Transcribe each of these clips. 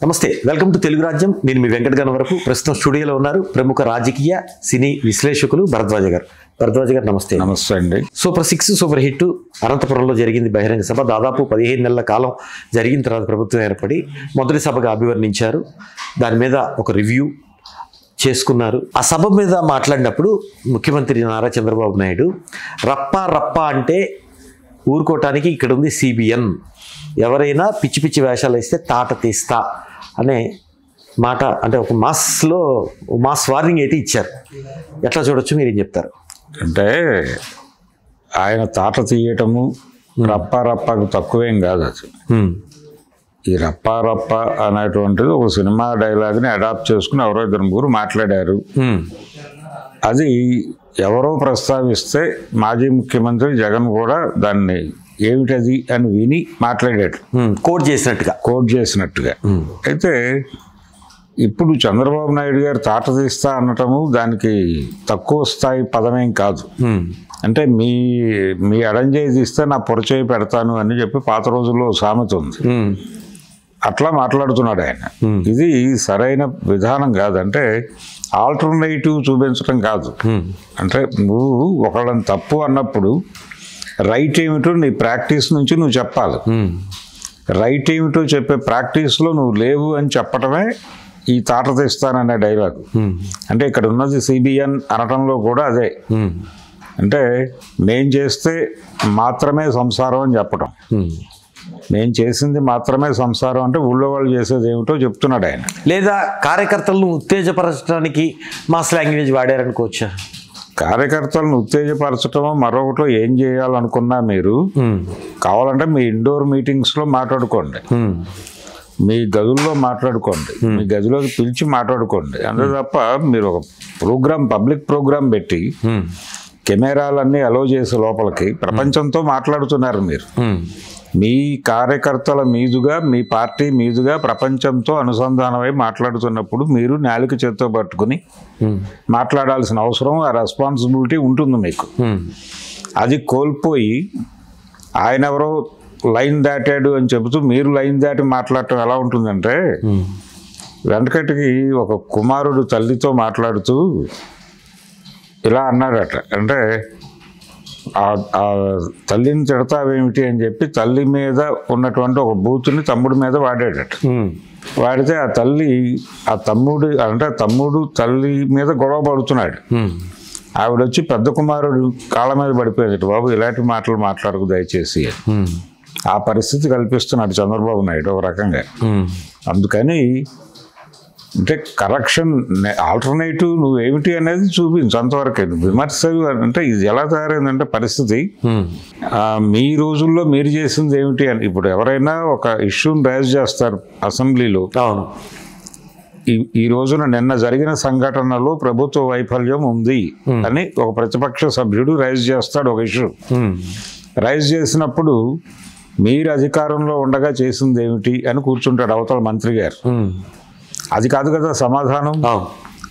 నమస్తే, welcome to Telugu రాజ్యం. నేను మీ వెంకట గణవరపు. ప్రస్తుతం స్టూడియోలో ఉన్నారు ప్రముఖ రాజకీయ సినీ విశ్లేషకులు భరద్వాజ గారు. భరద్వాజ గారు నమస్తే. నమస్తే అండి. సూపర్ 6 సూపర్ హిట్ అనంతపురంలో జరిగింది బహిరంగ సభ. దాదాపు 15 నెలల కాలం జరిగిన తర్వాత ప్రభుత్వం ఏర్పడి మొదటి సభగా అభివర్ణించారు. దాని మీద ఒక రివ్యూ చేసుకున్నారు. ఆ సభ మీద మాట్లాడినప్పుడు ముఖ్యమంత్రి నారా చంద్రబాబు నాయుడు రప్ప అంటే ఊరుకోవటానికి ఇక్కడ ఉంది సిబిఎన్, ఎవరైనా పిచ్చి పిచ్చి వేషాలు వేస్తే తాట తీస్తా అనే మాట, అంటే ఒక మాస్ వార్నింగ్ అయితే ఇచ్చారు. ఎట్లా చూడొచ్చు, మీరు ఏం చెప్తారు? అంటే ఆయన తాట తీయటము రప్పకు తక్కువేం కాదు. అది ఈ రప్ప అనేటువంటిది ఒక సినిమా డైలాగ్ని అడాప్ట్ చేసుకుని ఎవరో ఇద్దరు ముగ్గురు మాట్లాడారు. అది ఎవరో ప్రస్తావిస్తే మాజీ ముఖ్యమంత్రి జగన్ కూడా దాన్ని ఏమిటది అని విని మాట్లాడాడు, కోట్ చేసినట్టుగా. అయితే ఇప్పుడు చంద్రబాబు నాయుడు గారు తాట తీస్తా అనటము దానికి తక్కువ స్థాయి పదమేం కాదు. అంటే మీ అడంజేయి తీస్తే నా పొరచేయి పెడతాను అని చెప్పి పాత రోజుల్లో సామెత ఉంది. అట్లా మాట్లాడుతున్నాడు ఆయన. ఇది సరైన విధానం కాదు. అంటే ఆల్టర్నేటివ్ చూపించడం కాదు. అంటే నువ్వు ఒకళ్ళని తప్పు అన్నప్పుడు రైట్ ఏమిటో నీ ప్రాక్టీస్ నుంచి నువ్వు చెప్పాలి. రైట్ ఏమిటో చెప్పే ప్రాక్టీస్లో నువ్వు లేవు అని చెప్పడమే ఈ తాట తీస్తాననే డైలాగ్. అంటే ఇక్కడ ఉన్నది సిబిఎన్ అనటంలో కూడా అదే. అంటే మేం చేస్తే మాత్రమే సంసారం అని చెప్పడం. నేను చేసింది మాత్రమే సంసారం అంటే ఊళ్ళో వాళ్ళు చేసేది ఏమిటో చెప్తున్నాడు ఆయన. లేదా కార్యకర్తలను ఉత్తేజపరచడానికి మాస్ లాంగ్వేజ్ వాడారనుకోవచ్చా? కార్యకర్తలను ఉత్తేజపరచటమో మరొకటో ఏం చేయాలనుకున్నా మీరు కావాలంటే మీ ఇండోర్ మీటింగ్స్లో మాట్లాడుకోండి, మీ గదుల్లో మాట్లాడుకోండి, మీ గదిలోకి పిలిచి మాట్లాడుకోండి. అంతే తప్ప మీరు ఒక పబ్లిక్ ప్రోగ్రాం పెట్టి కెమెరాలన్నీ అలో చేసే లోపలికి ప్రపంచంతో మాట్లాడుతున్నారు మీరు. మీ కార్యకర్తల మీదుగా, మీ పార్టీ మీదుగా ప్రపంచంతో అనుసంధానమై మాట్లాడుతున్నప్పుడు మీరు నాలుక చేత్తో పట్టుకుని మాట్లాడాల్సిన అవసరం, ఆ రెస్పాన్సిబిలిటీ ఉంటుంది మీకు. అది కోల్పోయి ఆయన ఎవరో లైన్ దాటాడు అని చెబుతూ మీరు లైన్ దాటి మాట్లాడటం ఎలా ఉంటుందంటే, వెంకటకి ఒక కుమారుడు తల్లితో మాట్లాడుతూ ఇలా అన్నాడట. అంటే ఆ తల్లిని తిడతావేమిటి అని చెప్పి తల్లి మీద ఉన్నటువంటి ఒక బూతుని తమ్ముడి మీద వాడాడట. వాడితే ఆ తమ్ముడు తల్లి మీద గొడవ పడుతున్నాడు. ఆవిడొచ్చి పెద్ద కుమారుడు కాళ్ళ మీద పడిపోయేది, బాబు ఇలాంటి మాటలు మాట్లాడకు దయచేసి. ఆ పరిస్థితి కల్పిస్తున్నాడు చంద్రబాబు నాయుడు ఒక రకంగా. అందుకని అంటే కరెక్షన్, ఆల్టర్నేటివ్ నువ్వేమిటి అనేది చూపించు, అంతవరకే. విమర్శ అంటే ఇది ఎలా తయారైందంటే పరిస్థితి, మీ రోజుల్లో మీరు చేసింది ఏమిటి అని. ఇప్పుడు ఎవరైనా ఒక ఇష్యూని రైజ్ చేస్తారు అసెంబ్లీలో, ఈ రోజున నిన్న జరిగిన సంఘటనలో ప్రభుత్వ వైఫల్యం ఉంది అని ఒక ప్రతిపక్ష సభ్యుడు రైజ్ చేస్తాడు ఒక ఇష్యూ. రైజ్ చేసినప్పుడు మీరు అధికారంలో ఉండగా చేసింది ఏమిటి అని కూర్చుంటాడు అవతల మంత్రి గారు. అది కాదు కదా సమాధానం.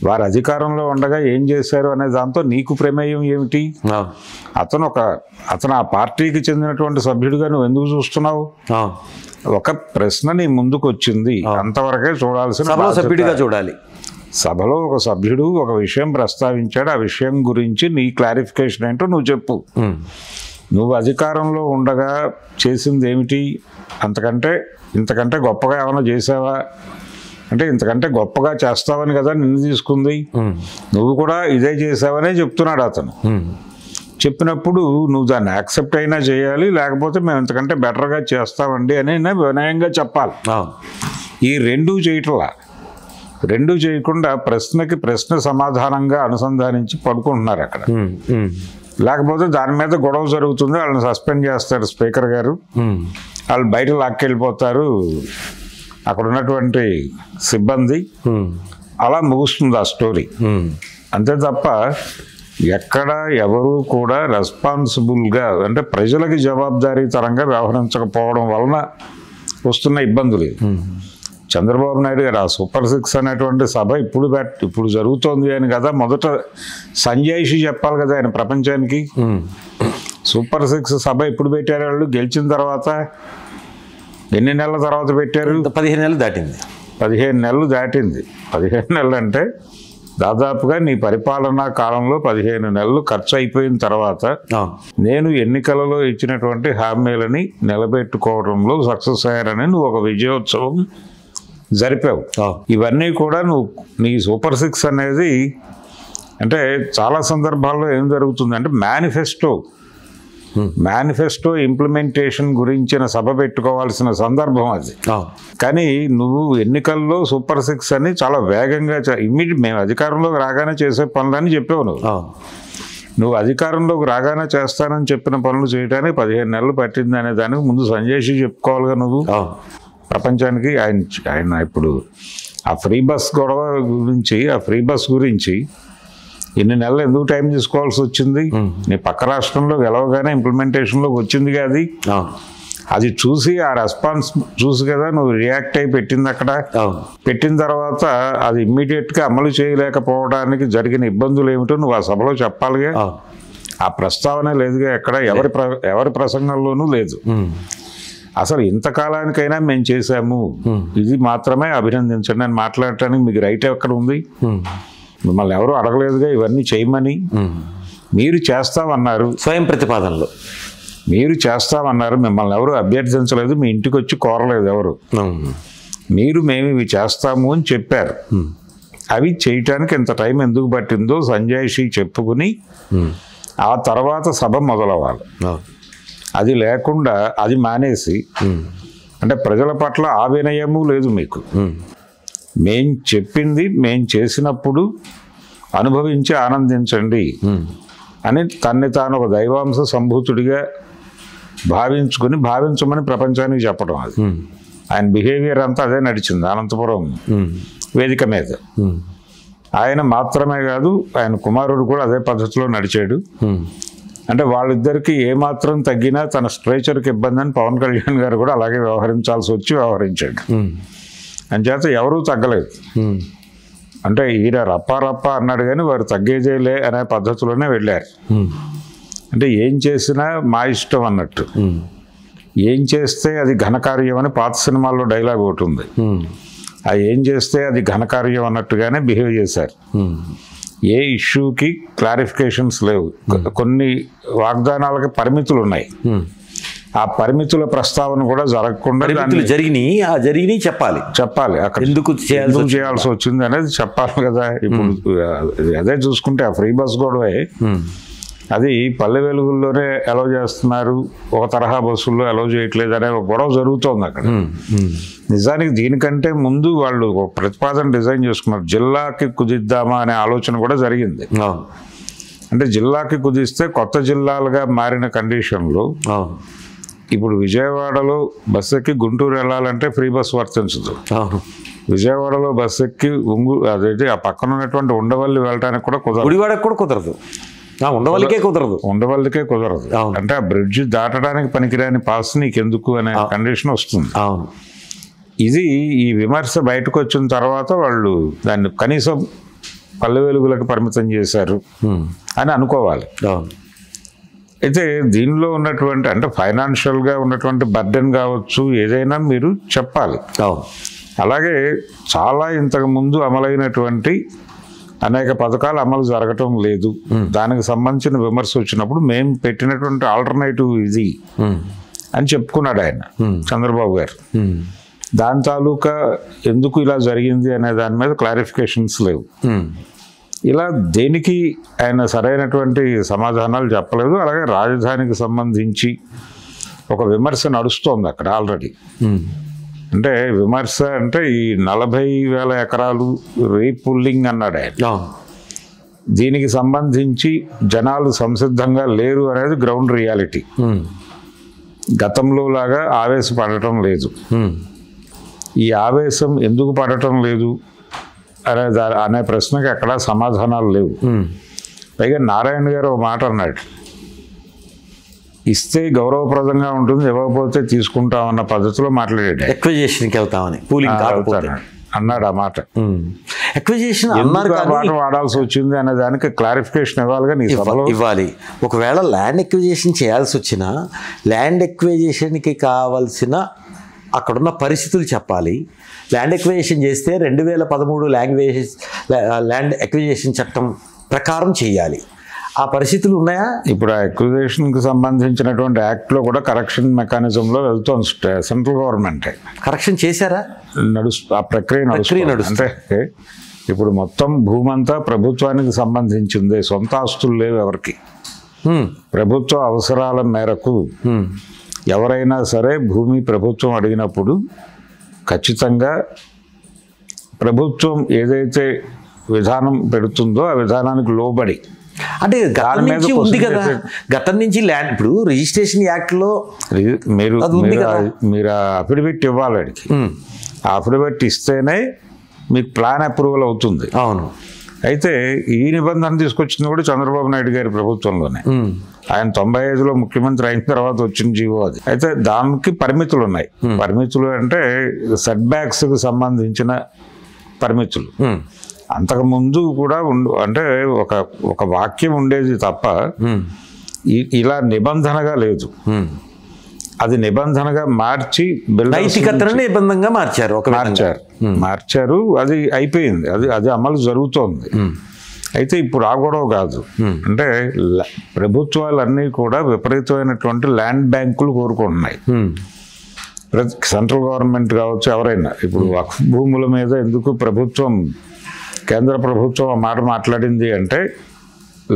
వారు అధికారంలో ఉండగా ఏం చేశారు అనే దాంతో నీకు ప్రమేయం ఏమిటి? అతను ఆ పార్టీకి చెందినటువంటి సభ్యుడిగా నువ్వు ఎందుకు చూస్తున్నావు? ఒక ప్రశ్న నీ ముందుకు వచ్చింది, అంతవరకే చూడాల్సిన సభ్యుడిగా చూడాలి. సభలో ఒక సభ్యుడు ఒక విషయం ప్రస్తావించాడు, ఆ విషయం గురించి నీ క్లారిఫికేషన్ ఏంటో నువ్వు చెప్పు. నువ్వు అధికారంలో ఉండగా చేసింది ఏమిటి? ఇంతకంటే గొప్పగా ఏమైనా చేసావా అంటే ఇంతకంటే గొప్పగా చేస్తావని కదా నిన్ను తీసుకుంది. నువ్వు కూడా ఇదే చేసావనే చెప్తున్నాడు అతను. చెప్పినప్పుడు నువ్వు దాన్ని యాక్సెప్ట్ అయినా చేయాలి, లేకపోతే మేము ఇంతకంటే బెటర్గా చేస్తామండి అని వినయంగా చెప్పాలి. ఈ రెండూ చేయకుండా ప్రశ్నకి ప్రశ్న సమాధానంగా అనుసంధానించి పడుకుంటున్నారు అక్కడ. లేకపోతే దాని మీద గొడవ జరుగుతుంది, వాళ్ళని సస్పెండ్ చేస్తారు స్పీకర్ గారు, వాళ్ళు బయట లాక్కెళ్ళిపోతారు అక్కడ ఉన్నటువంటి సిబ్బంది. అలా ముగుస్తుంది ఆ స్టోరీ. అంతే తప్ప ఎక్కడ ఎవరు కూడా రెస్పాన్సిబుల్గా, అంటే ప్రజలకి జవాబుదారీతరంగా వ్యవహరించకపోవడం వలన వస్తున్న ఇబ్బందులు. చంద్రబాబు నాయుడు గారు ఆ సూపర్ 6 అనేటువంటి సభ ఇప్పుడు జరుగుతోంది అని కదా మొదట సంజాయిషి చెప్పాలి కదా ఆయన ప్రపంచానికి. సూపర్ 6 సభ ఎప్పుడు పెట్టారు వాళ్ళు? గెలిచిన తర్వాత ఎన్ని నెలల తర్వాత పెట్టారు? 15 నెలలు దాటింది. 15 నెలలు దాటింది. 15 నెలలు అంటే దాదాపుగా నీ పరిపాలనా కాలంలో 15 నెలలు ఖర్చు అయిపోయిన తర్వాత నేను ఎన్నికలలో ఇచ్చినటువంటి హామీలని నిలబెట్టుకోవడంలో సక్సెస్ అయ్యారని నువ్వు ఒక విజయోత్సవం జరిపావు. ఇవన్నీ కూడా నువ్వు నీ సూపర్ 6 అనేది అంటే చాలా సందర్భాల్లో ఏం జరుగుతుందంటే మేనిఫెస్టో ఇంప్లిమెంటేషన్ గురించిన సభ పెట్టుకోవాల్సిన సందర్భం అది. కానీ నువ్వు ఎన్నికల్లో సూపర్ 6 అని చాలా వేగంగా మేము అధికారంలోకి రాగానే చేసే పనులని చెప్పావు. నువ్వు అధికారంలోకి రాగానే చేస్తానని చెప్పిన పనులు చేయడానికి 15 నెలలు పట్టింది అనే దానికి ముందు సంజయ్ చెప్పుకోవాలిగా నువ్వు ప్రపంచానికి. ఆయన ఇప్పుడు ఆ ఫ్రీ బస్ గొడవ గురించి, ఆ ఫ్రీ బస్ గురించి ఇన్ని నెలలు ఎందుకు టైం తీసుకోవాల్సి వచ్చింది? నీ పక్క రాష్ట్రంలో గెలవగానే ఇంప్లిమెంటేషన్లోకి వచ్చింది కాదు. అది చూసి ఆ రెస్పాన్స్ చూసి కదా నువ్వు రియాక్ట్ అయి పెట్టింది. అక్కడ పెట్టిన తర్వాత అది ఇమ్మీడియట్గా అమలు చేయలేకపోవడానికి జరిగిన ఇబ్బందులు ఏమిటో నువ్వు ఆ సభలో చెప్పాలిగా. ఆ ప్రస్తావన లేదుగా, ఎక్కడ ఎవరి ప్రసంగంలోనూ లేదు. అసలు ఇంతకాలానికైనా మేము చేశాము, ఇది మాత్రమే అభినందించండి అని మాట్లాడటానికి మీకు రైట్ ఎక్కడ ఉంది? మిమ్మల్ని ఎవరు అడగలేదుగా ఇవన్నీ చేయమని. మీరు చేస్తామన్నారు, స్వయం ప్రతిపాదనలో మీరు చేస్తామన్నారు, మిమ్మల్ని ఎవరు అభ్యర్థించలేదు, మీ ఇంటికి వచ్చి కోరలేదు ఎవరు. మేము ఇవి చేస్తాము అని చెప్పారు. అవి చేయటానికి ఇంత టైం ఎందుకు పట్టిందో సంజయ్ చెప్పుకుని ఆ తర్వాత సభ మొదలవ్వాలి. అది లేకుండా అది మానేసి అంటే ప్రజల పట్ల ఆ వినయము లేదు మీకు. మేం చెప్పింది మేం చేసినప్పుడు అనుభవించి ఆనందించండి అని తన్ని తాను ఒక దైవాంశ సంభూతుడిగా భావించమని ప్రపంచానికి చెప్పడం. అది ఆయన బిహేవియర్ అంతా అదే నడిచింది అనంతపురం వేదిక మీద. ఆయన మాత్రమే కాదు, ఆయన కుమారుడు కూడా అదే పద్ధతిలో నడిచాడు. అంటే వాళ్ళిద్దరికి ఏమాత్రం తగ్గినా తన స్ట్రేచర్కి ఇబ్బంది అని పవన్ కళ్యాణ్ గారు కూడా అలాగే వ్యవహరించాడు. అంచేత ఎవరూ తగ్గలేదు. అంటే ఈయన రప్ప అన్నాడు కానీ వారు తగ్గేదేలే అనే పద్ధతిలోనే వెళ్ళారు. అంటే ఏం చేసినా మా ఇష్టం అన్నట్టు, ఏం చేస్తే అది ఘనకార్యం అని పాత సినిమాల్లో డైలాగ్ ఒకటి ఉంది. ఆ ఏం చేస్తే అది ఘనకార్యం అన్నట్టుగానే బిహేవ్ చేశారు. ఏ ఇష్యూకి క్లారిఫికేషన్స్ లేవు. కొన్ని వాగ్దానాలకి పరిమితులు ఉన్నాయి. ఆ పరిమితుల ప్రస్తావన కూడా జరగకుండా జరిగినాయి చెప్పాలి అక్కడ ఎందుకు చేయాల్సి వచ్చింది అనేది చెప్పాలి కదా. ఇప్పుడు అదే చూసుకుంటే ఆ ఫ్రీ బస్ గొడవే అది పల్లె వెలుగుల్లోనే అలౌ చేస్తున్నారు, ఒక తరహా బస్సుల్లో అలౌ చేయట్లేదు అనే ఒక గొడవ జరుగుతోంది అక్కడ. నిజానికి దీనికంటే ముందు వాళ్ళు ఒక ప్రతిపాదన డిజైన్ చేసుకున్నారు, జిల్లాకి కుదిద్దామా అనే ఆలోచన కూడా జరిగింది. అంటే జిల్లాకి కుదిస్తే కొత్త జిల్లాలుగా మారిన కండిషన్లో ఇప్పుడు విజయవాడలో బస్ ఎక్కి గుంటూరు వెళ్ళాలంటే ఫ్రీ బస్ వర్తించదు. విజయవాడలో బస్ ఎక్కి అదేంటి ఆ పక్కన ఉన్నటువంటి ఉండవల్లి వెళ్ళడానికి కూడా కుదరదు. ఉండవల్లికే కుదరదు. అంటే ఆ బ్రిడ్జ్ దాటడానికి పనికిరాని పాస్ నీకెందుకు అనే కండిషన్ వస్తుంది. ఇది ఈ విమర్శ బయటకు వచ్చిన తర్వాత వాళ్ళు దాన్ని కనీసం పల్లె వెలుగులకు పరిమితం చేశారు అని అనుకోవాలి. అయితే దీనిలో ఉన్నటువంటి అంటే ఫైనాన్షియల్గా ఉన్నటువంటి బర్డెన్ కావచ్చు, ఏదైనా మీరు చెప్పాలి. అలాగే చాలా ఇంతకుముందు అమలైనటువంటి అనేక పథకాలు అమలు జరగటం లేదు, దానికి సంబంధించిన విమర్శ వచ్చినప్పుడు మేము పెట్టినటువంటి ఆల్టర్నేటివ్ ఇది అని చెప్పుకున్నాడు ఆయన చంద్రబాబు గారు. దాని తాలూకా ఎందుకు ఇలా జరిగింది అనే దాని మీద క్లారిఫికేషన్స్ లేవు. ఇలా దేనికి ఆయన సరైనటువంటి సమాధానాలు చెప్పలేదు. అలాగే రాజధానికి సంబంధించి ఒక విమర్శ నడుస్తోంది అక్కడ ఆల్రెడీ. అంటే విమర్శ అంటే ఈ 40,000 ఎకరాలు రీపుల్లింగ్ అన్నాడు ఆయన. దీనికి సంబంధించి జనాలు సంసిద్ధంగా లేరు అనేది గ్రౌండ్ రియాలిటీ. గతంలో లాగా ఆవేశపడటం లేదు. ఈ ఆవేశం ఎందుకు పడటం లేదు అనే ప్రశ్నకి ఎక్కడా సమాధానాలు లేవు. పైగా నారాయణ గారు ఒక మాట అన్నాడు, ఇస్తే గౌరవప్రదంగా ఉంటుంది, ఇవ్వకపోతే తీసుకుంటామన్న పద్ధతిలో మాట్లాడాడు. ఎక్విజిషన్కి వెళ్తామని అన్నాడు ఆ మాట. ఎక్విజిషన్ మాట వాడాల్సి వచ్చింది అనే దానికి క్లారిఫికేషన్ ఇవ్వాలిగా నీ సభలో ఇవ్వాలి. ఒకవేళ ల్యాండ్ ఎక్విజిషన్ చేయాల్సి వచ్చినా ల్యాండ్ ఎక్విజిషన్కి కావాల్సిన అక్కడున్న పరిస్థితులు చెప్పాలి. ల్యాండ్ ఎక్విజిషన్ చేస్తే 2013 ల్యాండ్ ఎక్విజిషన్ చట్టం ప్రకారం చేయాలి. ఆ పరిస్థితులు ఉన్నాయా? ఇప్పుడు ఆ అక్విజిషన్కి సంబంధించినటువంటి యాక్ట్లో కూడా కరెక్షన్ మెకానిజంలో వెళ్తోంది సెంట్రల్ గవర్నమెంటే. కరెక్షన్ చేశారా? ఆ ప్రక్రియ నడుస్తుంది. అంటే ఇప్పుడు మొత్తం భూమి అంతా ప్రభుత్వానికి సంబంధించింది, సొంత ఆస్తులు లేవు ఎవరికి. ప్రభుత్వ అవసరాల మేరకు ఎవరైనా సరే భూమి ప్రభుత్వం అడిగినప్పుడు ఖచ్చితంగా ప్రభుత్వం ఏదైతే విధానం పెడుతుందో ఆ విధానానికి లోబడి, అంటే గతం నుంచి ఉంది కదా, గతం నుంచి ల్యాండ్ ఇప్పుడు రిజిస్ట్రేషన్ యాక్ట్లో మీరు అఫిడవిట్ ఇవ్వాలి అడిగి. ఆ అఫిడవిట్ ఇస్తేనే మీకు ప్లాన్ అప్రూవల్ అవుతుంది. అవును. అయితే ఈ నిబంధన తీసుకొచ్చింది కూడా చంద్రబాబు నాయుడు గారి ప్రభుత్వంలోనే. ఆయన 95లో ముఖ్యమంత్రి అయిన తర్వాత వచ్చిన జీవో అది. అయితే దానికి పరిమితులు ఉన్నాయి. పరిమితులు అంటే సెట్ బ్యాక్స్కి సంబంధించిన పరిమితులు. అంతకుముందు కూడా అంటే ఒక వాక్యం ఉండేది తప్ప ఇలా నిబంధనగా లేదు. అది నిబంధనగా మార్చి నిబంధనగా మార్చారు. అది అయిపోయింది. అది అమలు జరుగుతోంది. అయితే ఇప్పుడు ఆ గొడవ కాదు. అంటే ప్రభుత్వాలన్నీ కూడా విపరీతమైనటువంటి ల్యాండ్ బ్యాంకులు కోరుకుంటున్నాయి. సెంట్రల్ గవర్నమెంట్ కావచ్చు, ఎవరైనా. ఇప్పుడు వక్ఫ్ భూముల మీద ఎందుకు కేంద్ర ప్రభుత్వం ఆ మాట మాట్లాడింది అంటే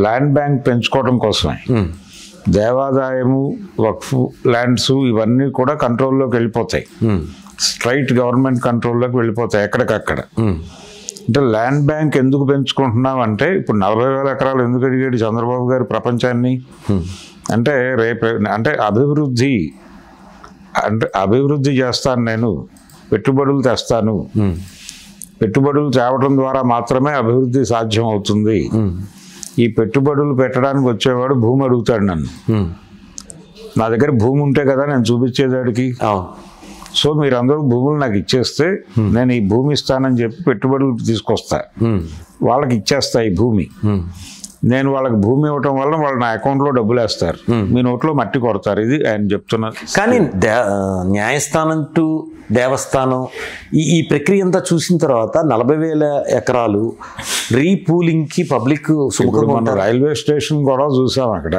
ల్యాండ్ బ్యాంక్ పెంచుకోవడం కోసమే. దేవాదాయము, వక్ఫ్ ల్యాండ్స్ ఇవన్నీ కూడా కంట్రోల్లోకి వెళ్ళిపోతాయి. స్ట్రైట్ గవర్నమెంట్ కంట్రోల్లోకి వెళ్ళిపోతాయి ఎక్కడికక్కడ. అంటే ల్యాండ్ బ్యాంక్ ఎందుకు పెంచుకుంటున్నాం అంటే ఇప్పుడు 40,000 ఎకరాలు ఎందుకు అడిగాడు చంద్రబాబు గారు ప్రపంచాన్ని అంటే అభివృద్ధి చేస్తాను, నేను పెట్టుబడులు తెస్తాను, పెట్టుబడులు తేవడం ద్వారా మాత్రమే అభివృద్ధి సాధ్యం అవుతుంది. ఈ పెట్టుబడులు పెట్టడానికి వచ్చేవాడు భూమి అడుగుతాడు నన్ను. నా దగ్గర భూమి ఉంటే కదా నేను చూపించేదాడికి. సో మీరందరూ భూములు నాకు ఇచ్చేస్తే నేను ఈ భూమి ఇస్తానని చెప్పి పెట్టుబడులు తీసుకొస్తా, వాళ్ళకి ఇచ్చేస్తా ఈ భూమి. నేను వాళ్ళకి భూమి ఇవ్వటం వల్ల వాళ్ళు నా అకౌంట్లో డబ్బులు వేస్తారు, మీ నోట్లో మట్టి కొడతారు. ఇది ఆయన చెప్తున్నారు. కానీ న్యాయస్థానం టు దేవస్థానం ఈ ప్రక్రియ అంతా చూసిన తర్వాత 40,000 ఎకరాలు రీపూలింగ్కి పబ్లిక్ మన రైల్వే స్టేషన్ కూడా చూసాం. అక్కడ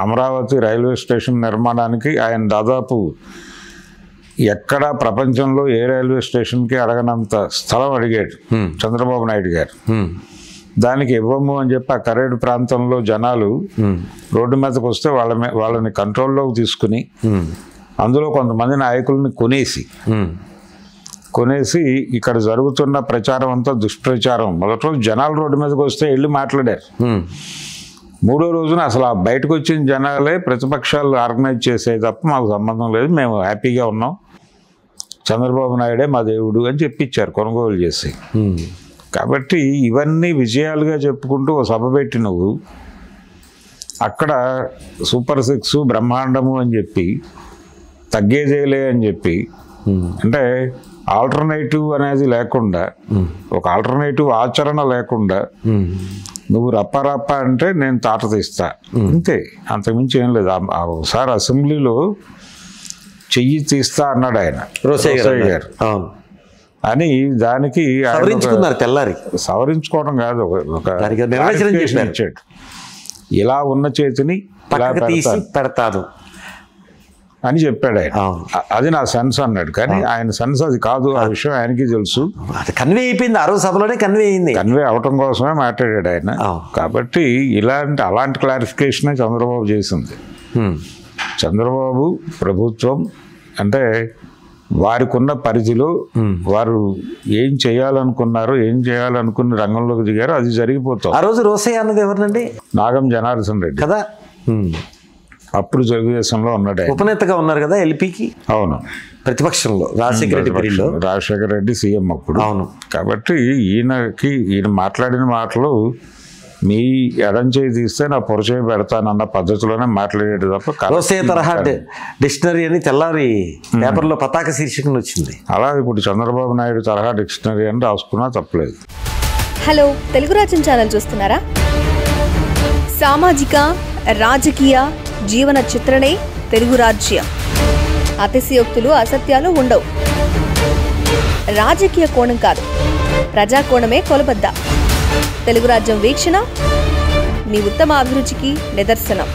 అమరావతి రైల్వే స్టేషన్ నిర్మాణానికి ఆయన దాదాపు ఎక్కడ ప్రపంచంలో ఏ రైల్వే స్టేషన్కి అడగనంత స్థలం అడిగాడు చంద్రబాబు నాయుడు గారు. దానికి ఇవ్వము అని చెప్పి ఆ కరేడు ప్రాంతంలో జనాలు రోడ్డు మీదకి వస్తే వాళ్ళని కంట్రోల్లోకి తీసుకుని అందులో కొంతమంది నాయకుల్ని కొనేసి ఇక్కడ జరుగుతున్న ప్రచారం అంతా దుష్ప్రచారం. మొదటి రోజు జనాలు రోడ్డు మీదకి వస్తే వెళ్ళి మాట్లాడారు. మూడో రోజున అసలు ఆ బయటకు వచ్చిన జనాలే ప్రతిపక్షాలు ఆర్గనైజ్ చేసే తప్ప మాకు సంబంధం లేదు, మేము హ్యాపీగా ఉన్నాం, చంద్రబాబు నాయుడే మా దేవుడు అని చెప్పించారు కొనుగోలు చేసి. కాబట్టి ఇవన్నీ విజయాలుగా చెప్పుకుంటూ ఓ సభ పెట్టి నువ్వు అక్కడ సూపర్ 6 బ్రహ్మాండము అని చెప్పి తగ్గేదేలే అని చెప్పి, అంటే ఆల్టర్నేటివ్ అనేది లేకుండా, ఒక ఆల్టర్నేటివ్ ఆచరణ లేకుండా నువ్వు రప్ప అంటే నేను తాట తీస్తా అంతే, అంతకుమించి ఏం లేదు. ఒకసారి అసెంబ్లీలో చెయ్యి తీస్తా అన్నాడు ఆయన రోసయ్య గారు అని. దానికి తెల్లారి సవరించుకోవడం కాదు, ఇచ్చాడు. ఇలా ఉన్న చేతిని పెడతాను అని చెప్పాడు ఆయన. అది నా సెన్స్ అన్నాడు. కానీ ఆయన సెన్స్ అది కాదు, ఆ విషయం ఆయనకి తెలుసు. కన్వే అయిపోయింది, ఆ రోజు సభలోనే కన్వే అయింది. కన్వే అవటం కోసమే మాట్లాడాడు ఆయన. కాబట్టి అలాంటి క్లారిఫికేషనే చంద్రబాబు చేసింది. చంద్రబాబు ప్రభుత్వం అంటే వారికి ఉన్న పరిధిలో వారు ఏం చేయాలనుకున్నారో, ఏం చేయాలనుకున్న రంగంలోకి దిగారో అది జరిగిపోతాం. ఆ రోజు రోసయ్య అన్నది ఎవరినండి? నాగం జనార్దన్ రెడ్డి కదా. అప్పుడు తెలుగుదేశంలో ఉన్నాడు, ఉపనేతగా ఉన్నారు కదా ఎల్పీకి. అవును, ప్రతిపక్షంలో రాజశేఖర రెడ్డి సీఎం అప్పుడు. అవును. కాబట్టి ఈయన మాట్లాడిన మాటలు మీ ఎడం చేయి తీస్తే నా పొరచేయి పెడతానన్న పద్ధతిలోనే మాట్లాడేది తప్ప రోసయ్య తరహా డిక్షనరీ అని తెల్లారి పేపర్లో పతాక శీర్షికను వచ్చింది. అలా ఇప్పుడు చంద్రబాబు నాయుడు తరహా డిక్షనరీ అని రాసుకున్నా తప్పలేదు. హలో, తెలుగు రాజ్యం ఛానల్ చూస్తున్నారా? సామాజిక, రాజకీయ, జీవన చిత్రణే తెలుగు రాజ్యం. అతిశయోక్తులు అసత్యాలు ఉండవు. రాజకీయ కోణం కాదు, ప్రజా కోణమే కొలబద్ద. తెలుగు రాజ్యం వీక్షణ మీ ఉత్తమ అభిరుచికి నిదర్శనం.